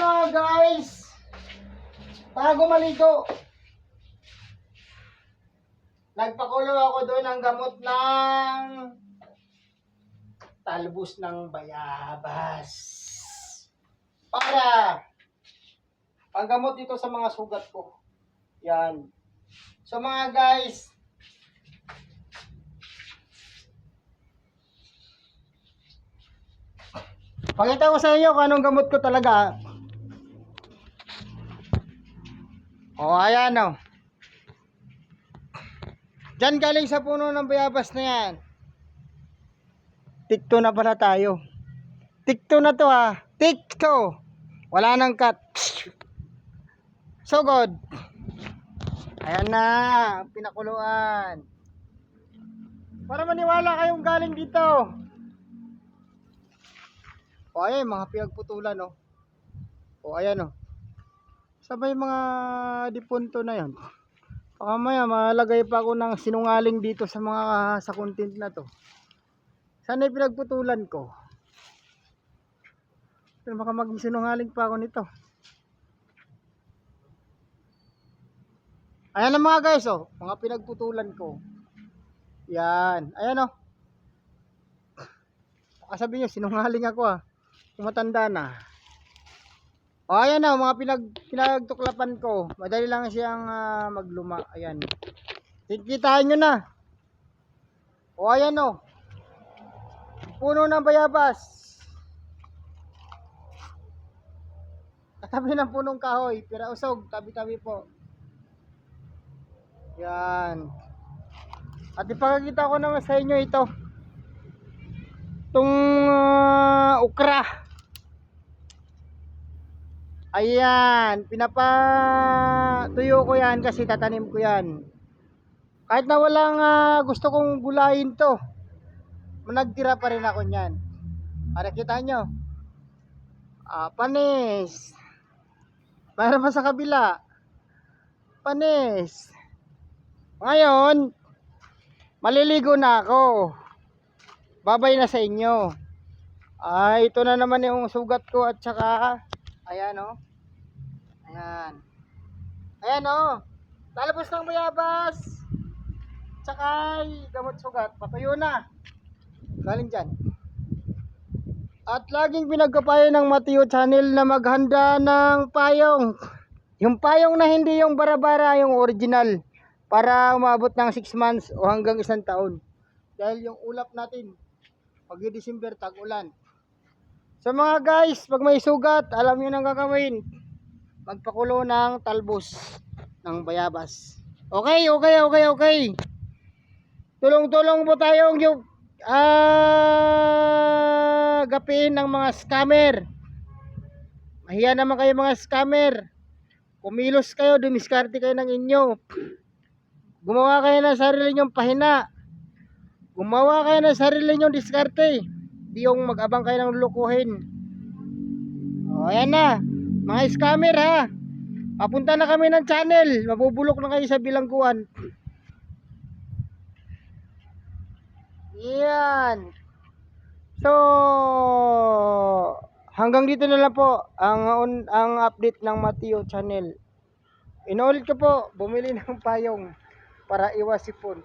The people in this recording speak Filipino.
mga guys, bago maligo, nagpakulo ako doon ng gamot ng talbos ng bayabas. Para panggamot dito sa mga sugat ko. Yan. So mga guys, pakita ko sa inyo kung anong gamot ko talaga. Ayan o. Diyan galing sa puno ng bayabas na yan. Tikto na pala tayo. Tikto na to ha. Tikto. Wala nang cut. So good. Ayan na. Pinakuluan. Para maniwala kayong galing dito. O ayan, mga pinagputulan o. O ayan o. Sabay mga dipunto na yan. Baka maya malagay pa ako ng sinungaling dito sa mga sa content na to. Sana pinagputulan ko. Pero baka maging sinungaling pa ako nito. Ayan na mga guys oh, mga pinagputulan ko. Yan, ayan oh. Baka sabihin nyo sinungaling ako ah. Tumatanda na. O ayan na, mga pinagtuklapan ko. Madali lang siyang magluma. Ayan. Kikitaan nyo na. O ayan o. Puno ng bayabas. Katabi ng punong kahoy. Pira usog. Tabi-tabi po. Yan. At ipakikita ko naman sa inyo ito. Itong ukra. Ayan, pinapatuyo ko yan kasi tatanim ko yan. Kahit na walang gusto kong gulayin to, nagtira pa rin ako niyan. Para kita nyo, panis. Mayroon pa sa kabila, panis. Ngayon, maliligo na ako. Babay na sa inyo. Ito na naman yung sugat ko at saka ayan o. Ayan. Ayan o. Talbos ng bayabas. Tsaka gamot sugat. Patuyo na. Galing dyan. At laging pinagkapayo ng Mateo Channel na maghanda ng payong. Yung payong na hindi yung bara-bara, yung original. Para umabot ng 6 months o hanggang 1 taon. Dahil yung ulap natin, pag-December, tag-ulan. So mga guys, pag may sugat, alam nyo nang gagawin. Magpakulo ng talbos ng bayabas. Okay. Tulong-tulong po tayong yung gapin ng mga scammer. Mahiya naman kayo mga scammer. Kumilos kayo, dumiskarte kayo ng inyo. Gumawa kayo ng sarili nyong pahina. Gumawa kayo ng sarili nyong diskarte. Di yung mag-abang kayo ng lulukuhin. O ayan na. Mga scammer ha. Papunta na kami ng channel. Mabubulok na kayo sa bilangguan. Yan. So hanggang dito na lang po ang update ng Mateo Channel. Inuulit ko po, bumili ng payong para iwas sipon.